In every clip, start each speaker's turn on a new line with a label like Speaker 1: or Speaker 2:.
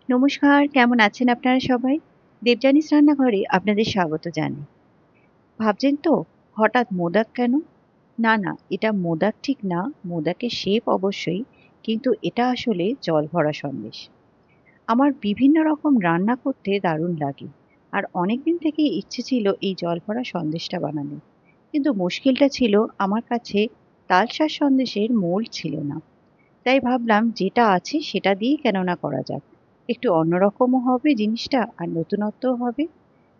Speaker 1: নমস্কার, কেমন আছেন আপনারা সবাই? দেবযানীস রান্নাঘরে আপনাদের স্বাগত জানাই। ভাবছেন তো হঠাৎ মোদক কেন? না, না, এটা মোদক ঠিক না, মোদকের শেপ অবশ্যই, কিন্তু এটা আসলে জল ভরা সন্দেশ। আমার বিভিন্ন রকম রান্না করতে দারুণ লাগে। আর অনেকদিন থেকেই ইচ্ছে ছিল এই জল ভরা সন্দেশটা বানানোর। কিন্তু মুশকিলটা ছিল আমার কাছে তালসাজ সন্দেশের মোল্ড ছিল না। তাই ভাবলাম যেটা আছে সেটা দিয়েই কেন না করা যাক। একটু অন্যরকমও হবে জিনিসটা আর নতুনত্বও হবে।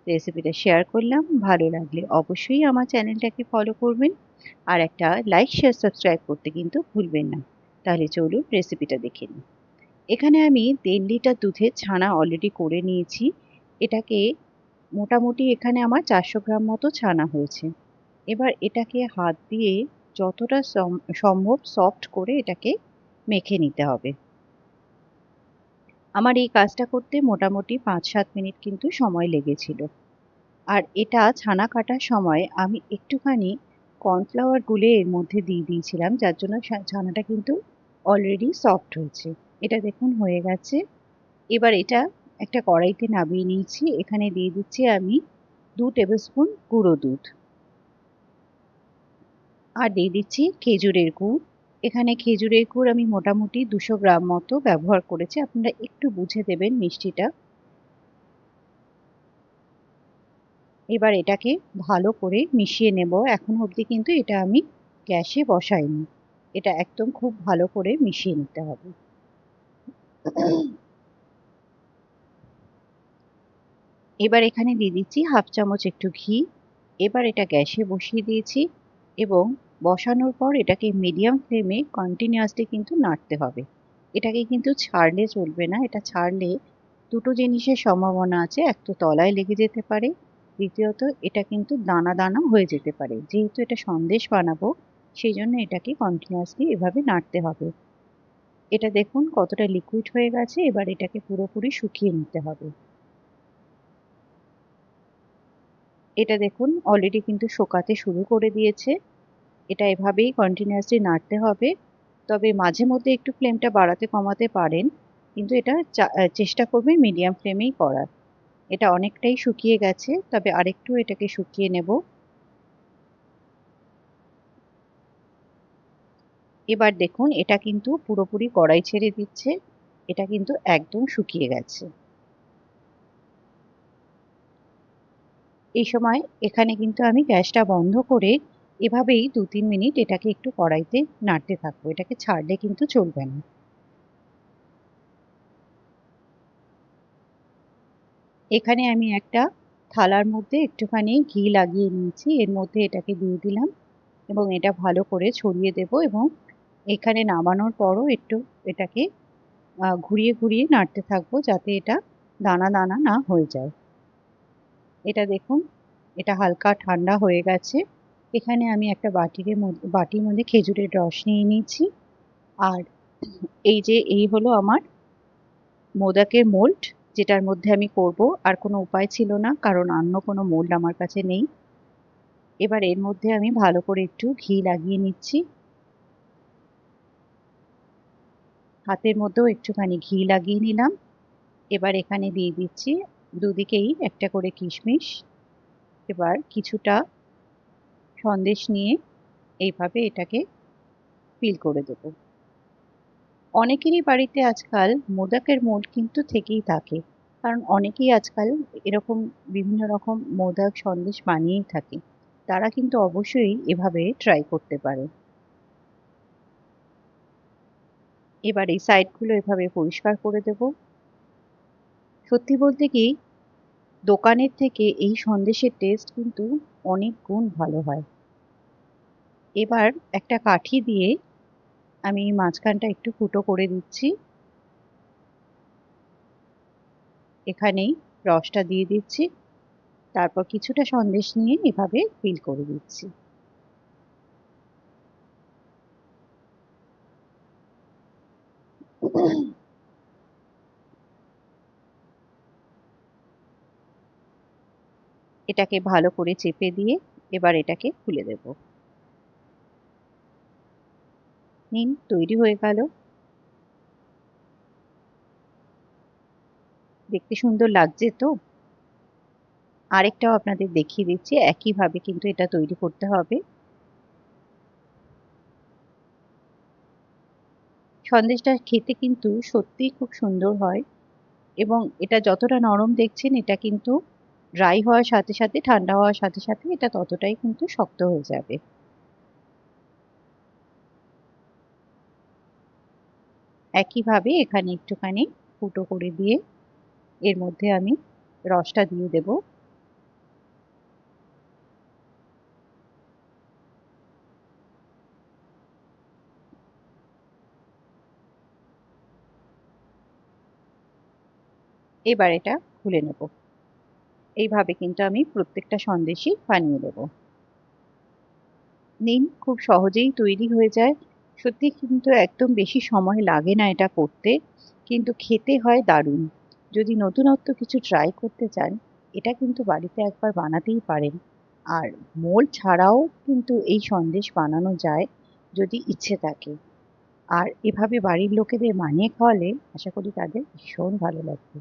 Speaker 1: রেসিপিটা শেয়ার করলাম, ভালো লাগলে অবশ্যই আমার চ্যানেলটাকে ফলো করবেন আর একটা লাইক শেয়ার সাবস্ক্রাইব করতে কিন্তু ভুলবেন না। তাহলে চলুন রেসিপিটা দেখে নিই। এখানে আমি 1.5 লিটার দুধের ছানা অলরেডি করে নিয়েছি। এটাকে মোটামুটি এখানে আমার 400 গ্রাম মতো ছানা হয়েছে। এবার এটাকে হাত দিয়ে যতটা সম্ভব সফট করে এটাকে মেখে নিতে হবে। আমার এই কাজটা করতে মোটামুটি 5-7 মিনিট কিন্তু সময় লেগেছিল। আর এটা ছানা কাটার সময় আমি একটুখানি কর্নফ্লাওয়ার গুলে এর মধ্যে দিয়ে দিয়েছিলাম, যার জন্য ছানাটা কিন্তু অলরেডি সফট হয়েছে। এটা দেখুন হয়ে গেছে। এবার এটা একটা কড়াইতে নামিয়ে নিয়েছি। এখানে দিয়ে দিচ্ছি আমি 2 টেবিল স্পুন গুঁড়ো দুধ আর দিয়ে দিচ্ছি খেজুরের গুড়। এখানে খেজুরের গুড় আমি মোটামুটি 200 গ্রাম মতো ব্যবহার করেছি। আপনারা একটু বুঝে দেবেন মিষ্টিটা। এবার এটাকে ভালো করে মিশিয়ে নেব। এখনো অবধি কিন্তু এটা আমি গ্যাসে বসাইনি। এটা একদম খুব ভালো করে মিশিয়ে নিতে হবে। এবার এখানে দিয়ে দিচ্ছি হাফ চামচ একটু ঘি। এবার এটা গ্যাসে বসিয়ে দিয়েছি এবং বসানোর পর এটাকে মিডিয়াম ফ্লেমে কন্টিনিউয়াসলি কিন্তু নাড়তে হবে। এটাকে কিন্তু ছাড়লে চলবে না। এটা ছাড়লে দুটো জিনিসের সম্ভাবনা আছে। এক তো তলায় লেগে যেতে পারে, দ্বিতীয়ত এটা কিন্তু দানা দানা হয়ে যেতে পারে। যেহেতু এটা সন্দেশ বানাবো সেই জন্য এটাকে কন্টিনিউয়াসলি এভাবে নাড়তে হবে। এটা দেখুন কতটা লিকুইড হয়ে গেছে। এবার এটাকে পুরোপুরি শুকিয়ে নিতে হবে। এটা দেখুন অলরেডি কিন্তু শোকাতে শুরু করে দিয়েছে। এটা এভাবেই কন্টিনিউয়াসলি নাড়তে হবে। তবে মাঝে মধ্যে একটু ফ্লেমটা বাড়াতে কমাতে পারেন, কিন্তু এটা চেষ্টা করবেন মিডিয়াম ফ্লেমেই করার। এটা অনেকটাই শুকিয়ে গেছে, তবে আরেকটু এটাকে শুকিয়ে নেব। এবার দেখুন এটা কিন্তু পুরোপুরি কড়াই ছেড়ে দিচ্ছে। এটা কিন্তু একদম শুকিয়ে গেছে। এই সময় এখানে কিন্তু আমি গ্যাসটা বন্ধ করে এভাবেই 2-3 মিনিট এটাকে একটু কড়াইতে নাড়তে থাকবো। এটাকে ছাড়লে কিন্তু চলবে না। এখানে আমি একটা থালার মধ্যে একটুখানি ঘি লাগিয়ে নিয়েছি। এর মধ্যে এটাকে দিয়ে দিলাম এবং এটা ভালো করে ছড়িয়ে দেব এবং এখানে নামানোর পরও একটু এটাকে ঘুরিয়ে ঘুরিয়ে নাড়তে থাকবো যাতে এটা দানা দানা না হয়ে যায়। এটা দেখুন এটা হালকা ঠান্ডা হয়ে গেছে। এখানে আমি একটা বাটির মধ্যে খেজুরের রস নিয়ে নিয়েছি। আর এই হলো আমার মোদকের মোল্ড, যেটার মধ্যে আমি করব। আর কোনো উপায় ছিল না, কারণ অন্য কোনো মোল্ড আমার কাছে নেই। এবার এর মধ্যে আমি ভালো করে একটু ঘি লাগিয়ে নিচ্ছি। হাতের মধ্যেও একটুখানি ঘি লাগিয়ে নিলাম। এবার এখানে দিয়ে দিচ্ছি দুদিকেই একটা করে কিশমিশ। এবার কিছুটা সন্দেশ নিয়ে এইভাবে এটাকে ফিল করে দেবো। অনেকেরই বাড়িতে আজকাল মোদকের মোল্ড কিন্তু থেকেই থাকে, কারণ অনেকেই আজকাল এরকম বিভিন্ন রকম মোদক সন্দেশ বানিয়েই থাকে। তারা কিন্তু অবশ্যই এভাবে ট্রাই করতে পারে। এবার এই সাইডগুলো এভাবে পরিষ্কার করে দেব। সত্যি বলতে কি, দোকানের থেকে এই সন্দেশের টেস্ট কিন্তু অনেক গুণ ভালো হয়। এবার একটা কাঠি দিয়ে আমি মাঝখানটা একটু ফুটো করে দিচ্ছি। এখানেই রসটা দিয়ে দিচ্ছি। তারপর কিছুটা সন্দেশ নিয়ে এভাবে ফিল করে দিচ্ছি। এটাকে ভালো করে চেপে দিয়ে এবার এটাকে খুলে দেব। নিন, তৈরি হয়ে গেল। দেখতে সুন্দর লাগছে তো? আরেকটাও আপনাদের দেখিয়ে দিচ্ছি, একইভাবে কিন্তু এটা তৈরি করতে হবে। সন্দেশটা খেতে কিন্তু সত্যিই খুব সুন্দর হয় এবং এটা যতটা নরম দেখছেন এটা কিন্তু ড্রাই হওয়ার সাথে সাথে, ঠান্ডা হওয়ার সাথে সাথে এটা ততটাই কিন্তু শক্ত হয়ে যাবে। একইভাবে এখানে একটুখানি ফুটো করে দিয়ে এর মধ্যে আমি রসটা দিয়ে দেব। এবার এটা খুলে নেব। এইভাবে কিন্তু আমি প্রত্যেকটা সন্দেশই বানিয়ে দেব। নিন, খুব সহজেই তৈরি হয়ে যায়। সত্যি কিন্তু একদম বেশি সময় লাগে না এটা করতে, কিন্তু খেতে হয় দারুণ। যদি নতুনত্ব কিছু ট্রাই করতে চান, এটা কিন্তু বাড়িতে একবার বানাতেই পারেন। আর মোল্ড ছাড়াও কিন্তু এই সন্দেশ বানানো যায় যদি ইচ্ছে থাকে। আর এভাবে বাড়ির লোকেদের বানিয়ে খাওয়ালে আশা করি তাদের ভীষণ ভালো লাগবে।